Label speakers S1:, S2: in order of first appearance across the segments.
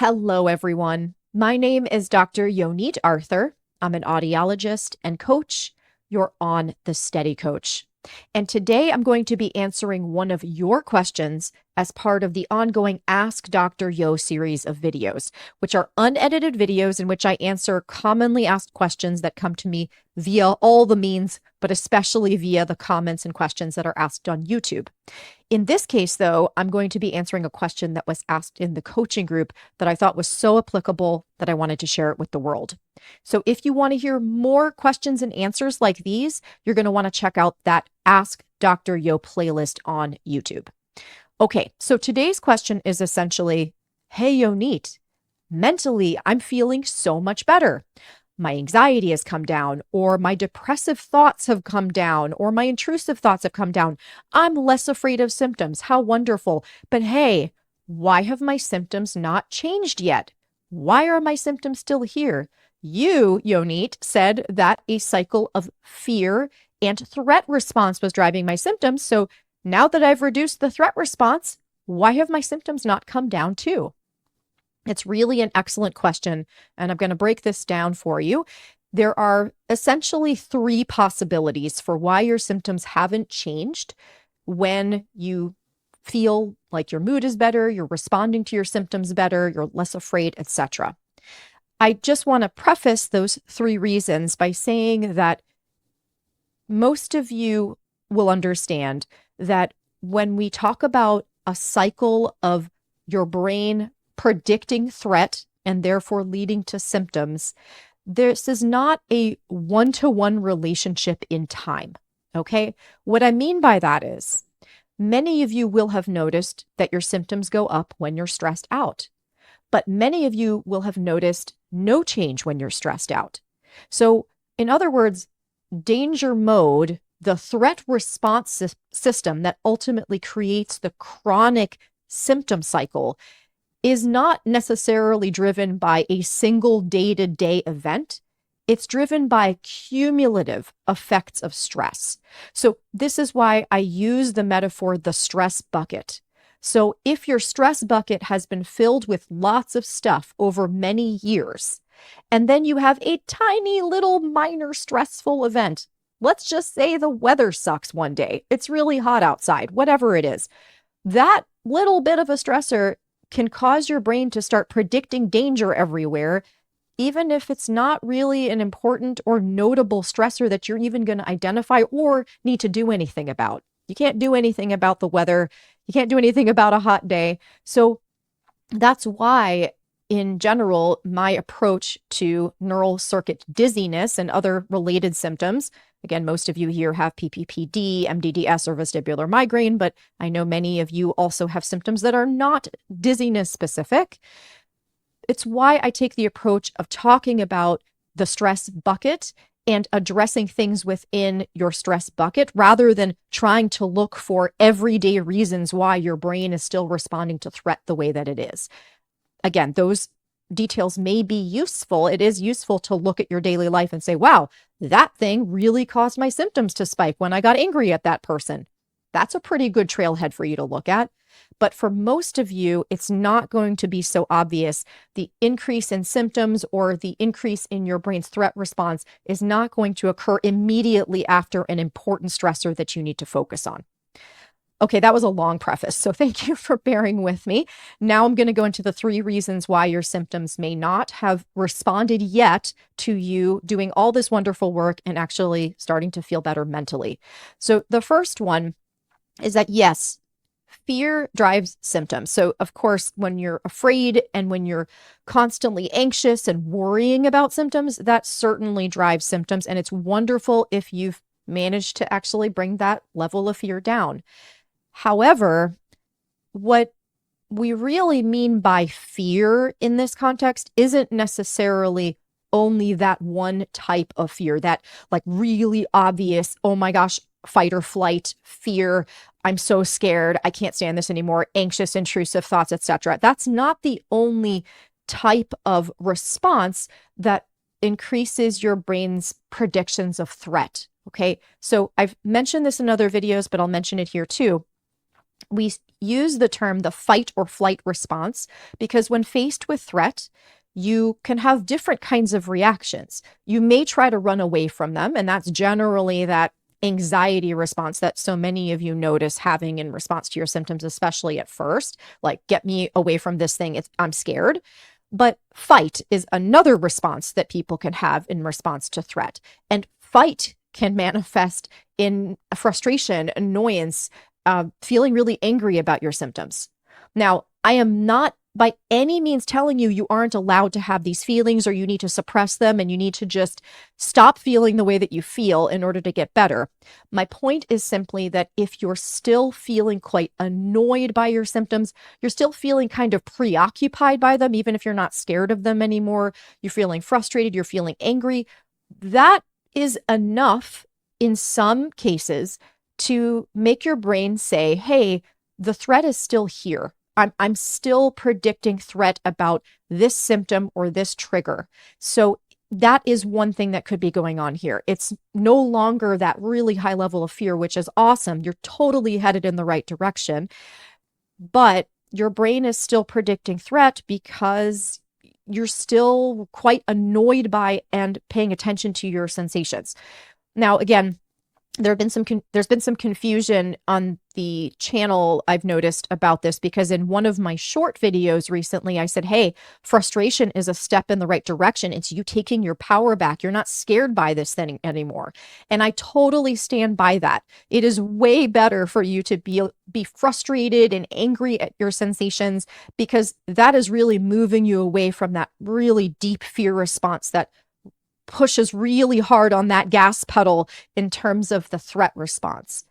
S1: Hello, everyone. My name is Dr. Yonit Arthur. I'm an audiologist and coach. You're on the Steady Coach. And today I'm going to be answering one of your questions as part of the ongoing Ask Dr. Yo series of videos, which are unedited videos in which I answer commonly asked questions that come to me via all the means, but especially via the comments and questions that are asked on YouTube. In this case, though, I'm going to be answering a question that was asked in the coaching group that I thought was so applicable that I wanted to share it with the world. So if you want to hear more questions and answers like these, you're going to want to check out that Ask Dr. Yo playlist on YouTube. Okay, so today's question is essentially, hey, Yonit, mentally, I'm feeling so much better. My anxiety has come down, or my depressive thoughts have come down, or my intrusive thoughts have come down. I'm less afraid of symptoms. How wonderful. But hey, why have my symptoms not changed yet? Why are my symptoms still here? You, Yonit, said that a cycle of fear and threat response was driving my symptoms. So now that I've reduced the threat response, why have my symptoms not come down too? It's really an excellent question, and I'm going to break this down for you. There are essentially three possibilities for why your symptoms haven't changed when you feel like your mood is better, you're responding to your symptoms better, you're less afraid, etc. I just want to preface those three reasons by saying that most of you will understand that when we talk about a cycle of your brain predicting threat and therefore leading to symptoms, this is not a one-to-one relationship in time, okay? What I mean by that is many of you will have noticed that your symptoms go up when you're stressed out, but many of you will have noticed no change when you're stressed out. So in other words, danger mode, the threat response system that ultimately creates the chronic symptom cycle, is not necessarily driven by a single day-to-day event. It's driven by cumulative effects of stress. So this is why I use the metaphor, the stress bucket. So if your stress bucket has been filled with lots of stuff over many years, and then you have a tiny little minor stressful event, let's just say the weather sucks one day, it's really hot outside, whatever it is, that little bit of a stressor can cause your brain to start predicting danger everywhere, even if it's not really an important or notable stressor that you're even going to identify or need to do anything about. You can't do anything about the weather. You can't do anything about a hot day. So that's why, in general, my approach to neural circuit dizziness and other related symptoms, again, most of you here have PPPD, MdDS, or vestibular migraine, but I know many of you also have symptoms that are not dizziness specific. It's why I take the approach of talking about the stress bucket and addressing things within your stress bucket rather than trying to look for everyday reasons why your brain is still responding to threat the way that it is. Again, those details may be useful. It is useful to look at your daily life and say, wow, that thing really caused my symptoms to spike when I got angry at that person. That's a pretty good trailhead for you to look at. But for most of you, it's not going to be so obvious. The increase in symptoms or the increase in your brain's threat response is not going to occur immediately after an important stressor that you need to focus on. Okay, that was a long preface, so thank you for bearing with me. Now I'm going to go into the three reasons why your symptoms may not have responded yet to you doing all this wonderful work and actually starting to feel better mentally. So the first one is that, yes, fear drives symptoms. So of course, when you're afraid and when you're constantly anxious and worrying about symptoms, that certainly drives symptoms. And it's wonderful if you've managed to actually bring that level of fear down. However, what we really mean by fear in this context isn't necessarily only that one type of fear, that like really obvious, oh my gosh, fight or flight fear. I'm so scared. I can't stand this anymore. Anxious, intrusive thoughts, etc. That's not the only type of response that increases your brain's predictions of threat. Okay. So I've mentioned this in other videos, but I'll mention it here too. We use the term the fight or flight response because when faced with threat, you can have different kinds of reactions. You may try to run away from them, and that's generally that anxiety response that so many of you notice having in response to your symptoms, especially at first, like, get me away from this thing, I'm scared. But fight is another response that people can have in response to threat. And fight can manifest in frustration, annoyance, feeling really angry about your symptoms. Now, I am not by any means telling you you aren't allowed to have these feelings or you need to suppress them and you need to just stop feeling the way that you feel in order to get better. My point is simply that if you're still feeling quite annoyed by your symptoms, you're still feeling kind of preoccupied by them, even if you're not scared of them anymore, you're feeling frustrated, you're feeling angry, that is enough in some cases to make your brain say, hey, the threat is still here. I'm still predicting threat about this symptom or this trigger. So that is one thing that could be going on here. It's no longer that really high level of fear, which is awesome. You're totally headed in the right direction, but your brain is still predicting threat because you're still quite annoyed by and paying attention to your sensations. Now, again, there's been some confusion on the channel I've noticed about this because in one of my short videos recently, I said, hey, frustration is a step in the right direction. It's you taking your power back. You're not scared by this thing anymore. And I totally stand by that. It is way better for you to be frustrated and angry at your sensations because that is really moving you away from that really deep fear response that pushes really hard on that gas pedal in terms of the threat response.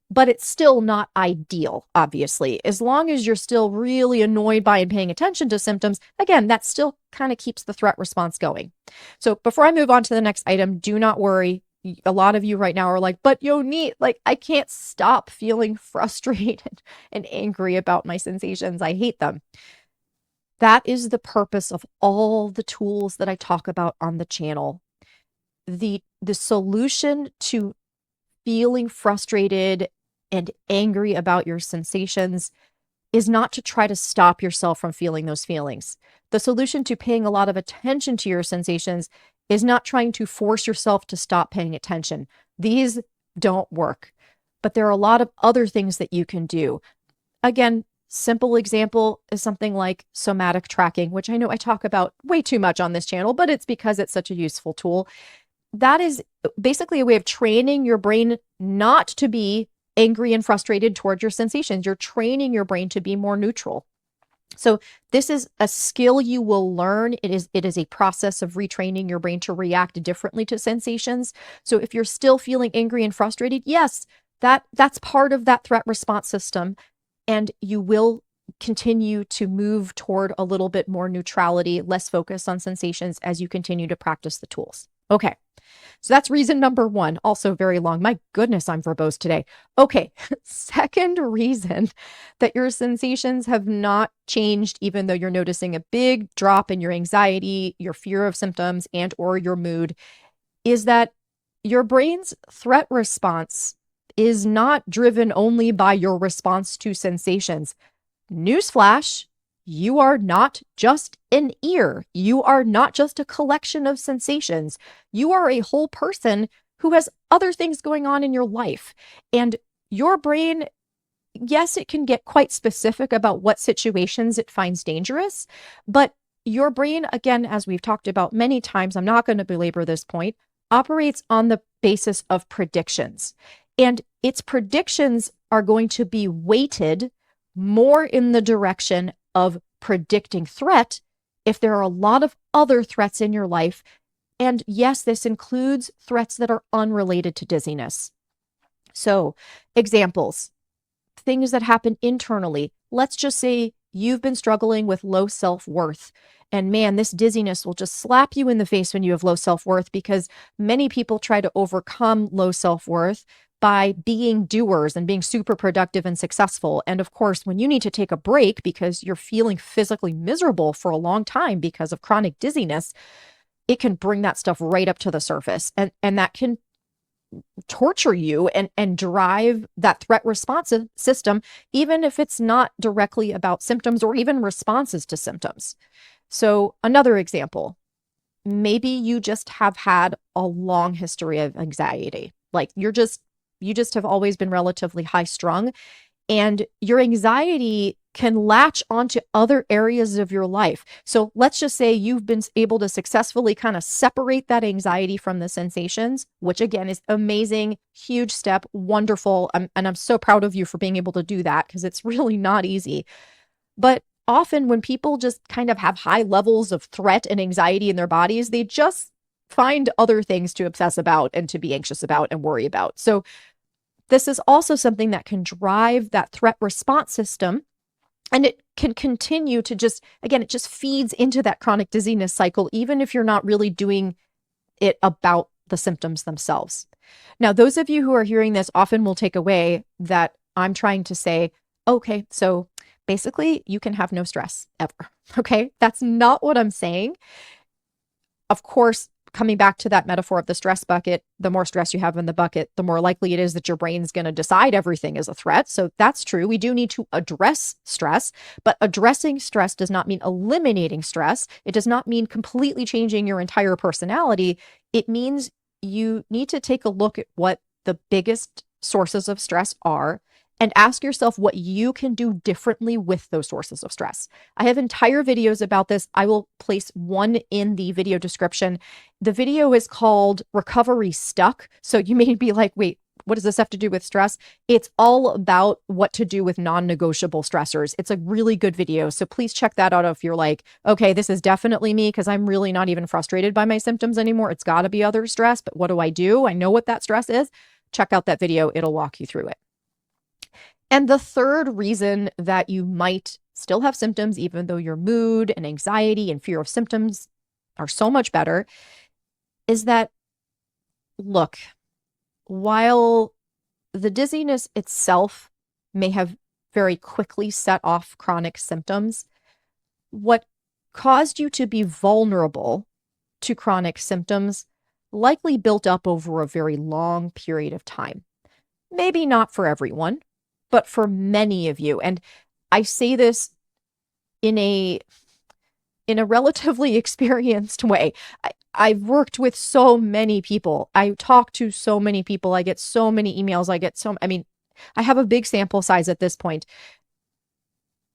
S1: But it's still not ideal, obviously. As long as you're still really annoyed by and paying attention to symptoms, again, that still kind of keeps the threat response going. So before I move on to the next item, do not worry. A lot of you right now are like, but Yonit, like, I can't stop feeling frustrated and angry about my sensations. I hate them. That is the purpose of all the tools that I talk about on the channel. The solution to feeling frustrated and angry about your sensations is not to try to stop yourself from feeling those feelings. The solution to paying a lot of attention to your sensations is not trying to force yourself to stop paying attention. These don't work, but there are a lot of other things that you can do. Again, simple example is something like somatic tracking, which I know I talk about way too much on this channel, but it's because it's such a useful tool. That is basically a way of training your brain not to be angry and frustrated towards your sensations. You're training your brain to be more neutral. So this is a skill you will learn. It is a process of retraining your brain to react differently to sensations. So if you're still feeling angry and frustrated, yes, that's part of that threat response system. And you will continue to move toward a little bit more neutrality, less focus on sensations as you continue to practice the tools. Okay. So that's reason number one, also very long. My goodness, I'm verbose today. Okay, second reason that your sensations have not changed, even though you're noticing a big drop in your anxiety, your fear of symptoms, and or your mood, is that your brain's threat response is not driven only by your response to sensations. Newsflash, you are not just an ear. You are not just a collection of sensations. You are a whole person who has other things going on in your life. And your brain, yes, it can get quite specific about what situations it finds dangerous, but your brain, again, as we've talked about many times, I'm not going to belabor this point, operates on the basis of predictions. And its predictions are going to be weighted more in the direction of predicting threat if there are a lot of other threats in your life. And yes, this includes threats that are unrelated to dizziness. So examples, things that happen internally. Let's just say you've been struggling with low self-worth. And man, this dizziness will just slap you in the face when you have low self-worth because many people try to overcome low self-worth by being doers and being super productive and successful. And of course, when you need to take a break because you're feeling physically miserable for a long time because of chronic dizziness, it can bring that stuff right up to the surface. And that can torture you and drive that threat response system, even if it's not directly about symptoms or even responses to symptoms. So another example, maybe you just have had a long history of anxiety. Like you just have always been relatively high strung, and your anxiety can latch onto other areas of your life. So let's just say you've been able to successfully kind of separate that anxiety from the sensations, which again is amazing, huge step, wonderful. And I'm so proud of you for being able to do that, because it's really not easy. But often when people just kind of have high levels of threat and anxiety in their bodies, they just find other things to obsess about and to be anxious about and worry about. So this is also something that can drive that threat response system, and it can continue to just, again, it just feeds into that chronic dizziness cycle, even if you're not really doing it about the symptoms themselves. Now, those of you who are hearing this often will take away that I'm trying to say, okay, so basically you can have no stress ever. Okay, that's not what I'm saying. Of course, coming back to that metaphor of the stress bucket, the more stress you have in the bucket, the more likely it is that your brain's going to decide everything is a threat. So that's true. We do need to address stress, but addressing stress does not mean eliminating stress. It does not mean completely changing your entire personality. It means you need to take a look at what the biggest sources of stress are and ask yourself what you can do differently with those sources of stress. I have entire videos about this. I will place one in the video description. The video is called Recovery Stuck. So you may be like, wait, what does this have to do with stress? It's all about what to do with non-negotiable stressors. It's a really good video. So please check that out if you're like, okay, this is definitely me, because I'm really not even frustrated by my symptoms anymore. It's got to be other stress, but what do? I know what that stress is. Check out that video. It'll walk you through it. And the third reason that you might still have symptoms, even though your mood and anxiety and fear of symptoms are so much better, is that, look, while the dizziness itself may have very quickly set off chronic symptoms, what caused you to be vulnerable to chronic symptoms likely built up over a very long period of time. Maybe not for everyone, but for many of you. And I say this in a relatively experienced way. I've worked with so many people. I talk to so many people. I get so many emails. I have a big sample size at this point.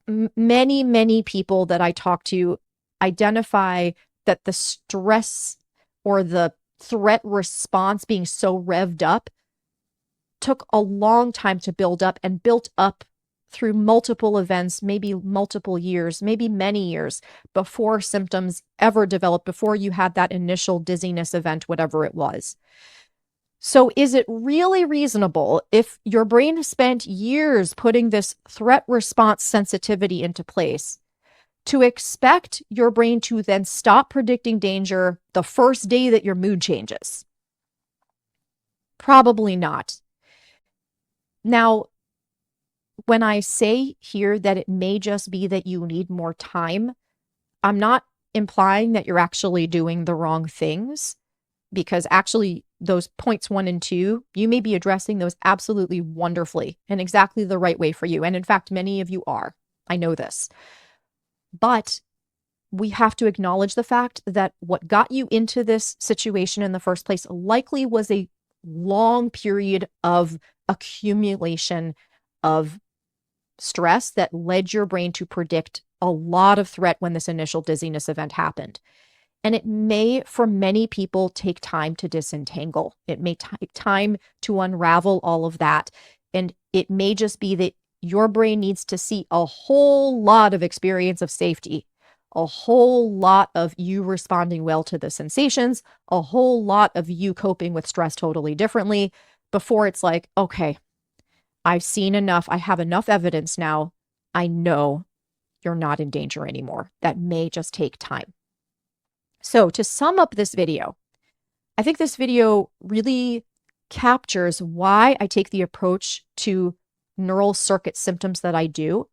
S1: Many people that I talk to identify that the stress or the threat response being so revved up took a long time to build up, and built up through multiple events, maybe multiple years, maybe many years before symptoms ever developed, before you had that initial dizziness event, whatever it was. So is it really reasonable, if your brain has spent years putting this threat response sensitivity into place, to expect your brain to then stop predicting danger the first day that your mood changes? Probably not. Now, when I say here that it may just be that you need more time, I'm not implying that you're actually doing the wrong things, because actually those points 1 and 2, you may be addressing those absolutely wonderfully and exactly the right way for you. And in fact, many of you are. I know this. But we have to acknowledge the fact that what got you into this situation in the first place likely was a long period of accumulation of stress that led your brain to predict a lot of threat when this initial dizziness event happened. And it may, for many people, take time to disentangle. It may take time to unravel all of that. And it may just be that your brain needs to see a whole lot of experience of safety, a whole lot of you responding well to the sensations, a whole lot of you coping with stress totally differently, before it's like, okay, I've seen enough. I have enough evidence now. I know you're not in danger anymore. That may just take time. So to sum up this video, I think this video really captures why I take the approach to neural circuit symptoms that I do,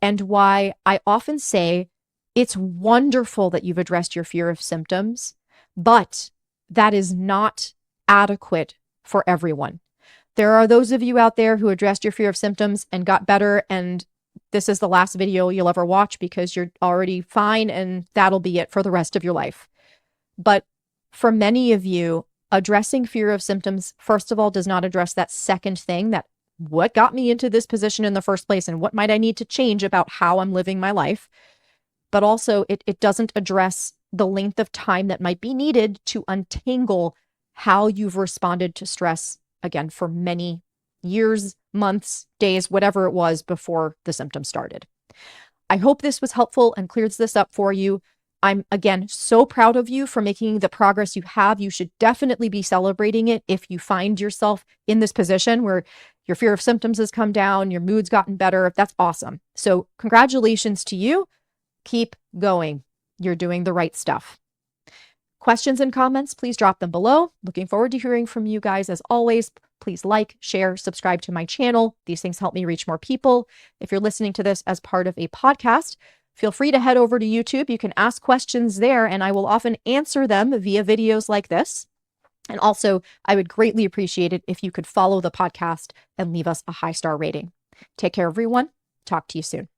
S1: and why I often say it's wonderful that you've addressed your fear of symptoms, but that is not adequate for everyone. There are those of you out there who addressed your fear of symptoms and got better, and this is the last video you'll ever watch because you're already fine and that'll be it for the rest of your life. But for many of you, addressing fear of symptoms, first of all, does not address that second thing, that what got me into this position in the first place and what might I need to change about how I'm living my life. But also it doesn't address the length of time that might be needed to untangle how you've responded to stress, again, for many years, months, days, whatever it was before the symptoms started. I hope this was helpful and clears this up for you. I'm, again, so proud of you for making the progress you have. You should definitely be celebrating it if you find yourself in this position where your fear of symptoms has come down, your mood's gotten better. That's awesome. So congratulations to you. Keep going. You're doing the right stuff. Questions and comments, please drop them below. Looking forward to hearing from you guys. As always, please like, share, subscribe to my channel. These things help me reach more people. If you're listening to this as part of a podcast, feel free to head over to YouTube. You can ask questions there, and I will often answer them via videos like this. And also, I would greatly appreciate it if you could follow the podcast and leave us a 5-star rating. Take care, everyone. Talk to you soon.